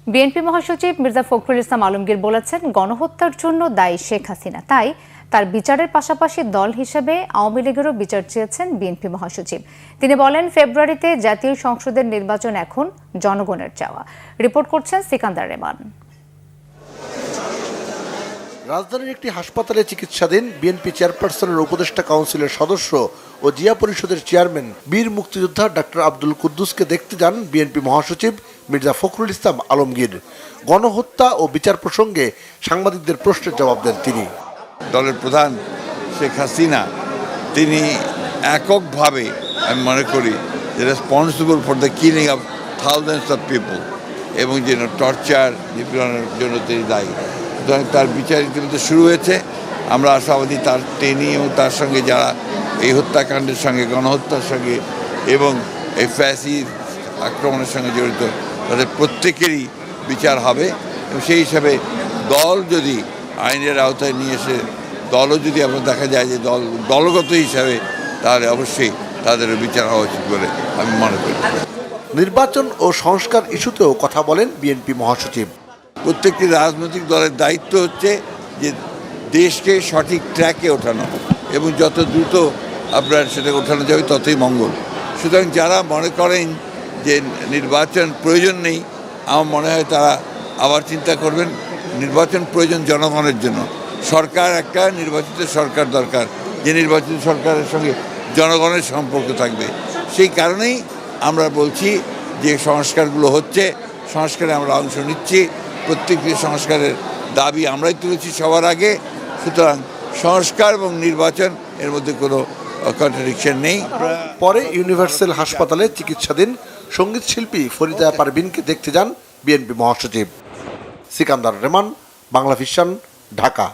BNP মহাসচিব মির্জা ফখরুল ইসলাম আলমগীর বলেছেন, গণহত্যার জন্য দায়ী শেখ হাসিনা, তাই তার বিচারের পাশাপাশি দল হিসেবে আওয়ামী লীগেরও বিচার চেয়েছেন বিএনপি মহাসচিব। তিনি বলেন, ফেব্রুয়ারিতে জাতীয় সংসদের নির্বাচন এখন জনগণের চাওয়া। রিপোর্ট করছেন সিকান্দার রেমান। রাজধানীর একটি হাসপাতালে চিকিৎসাধীন বিএনপি চেয়ারপারসনের উপদেষ্টা কাউন্সিলের সদস্য ও জিয়া পরিষদের চেয়ারম্যান বীর মুক্তিযোদ্ধা ডাক্তার আব্দুল কুদ্দুসকে দেখতে যান বিএনপি মহাসচিব মির্জা ফখরুল ইসলাম আলমগীর। গণহত্যা ও বিচার প্রসঙ্গে সাংবাদিকদের প্রশ্নের জবাব দেন তিনি। দলের প্রধান শেখ হাসিনা তিনি এককভাবে, আমি মনে করি, responsible for the killing of thousands of people এবং যেন টর্চার নিপীড়নের জন্য তিনি দায়ী। সুতরাং তার বিচার ইতিমধ্যে শুরু হয়েছে। আমরা আশাবাদী তার তিনি এবং তার সঙ্গে যারা এই হত্যাকাণ্ডের সঙ্গে, গণহত্যার সঙ্গে এবং এই ফ্যাসিস্ট আক্রমণের সঙ্গে জড়িত তাদের প্রত্যেকেরই বিচার হবে। এবং সেই হিসাবে দল যদি আইনের আওতায় নিয়ে এসে দলও যদি আপনার দেখা যায় যে দলগত হিসাবে, তাহলে অবশ্যই তাদেরও বিচার হওয়া উচিত বলে আমি মনে করি। নির্বাচন ও সংস্কার ইস্যুতেও কথা বলেন বিএনপি মহাসচিব। প্রত্যেকটি রাজনৈতিক দলের দায়িত্ব হচ্ছে যে দেশকে সঠিক ট্র্যাকে ওঠানো এবং যত দ্রুত আপনার সেটা ওঠানো যাবে ততই মঙ্গল। সুতরাং যারা মনে করেন যে নির্বাচন প্রয়োজন নেই, আমার মনে হয় তারা আবার চিন্তা করবেন। নির্বাচন প্রয়োজন জনগণের জন্য। সরকার একটা নির্বাচিত সরকার দরকার, যে নির্বাচিত সরকারের সঙ্গে জনগণের সম্পর্ক থাকবে। সেই কারণেই আমরা বলছি যে সংস্কারগুলো হচ্ছে, সংস্কারে আমরা অংশ নিচ্ছি। প্রত্যেকটি সংস্কারের দাবি আমরাই তুলেছি সবার আগে। সুতরাং সংস্কার এবং নির্বাচন এর মধ্যে কোনো কন্ট্রাডিকশন নেই। পরে ইউনিভার্সাল হাসপাতালে চিকিৎসাধীন সঙ্গীত শিল্পী ফরিদা পারভিনকে দেখতে যান বিএনপি মহাসচিব। সিকান্দার রেমান, বাংলা ভিশন, ঢাকা।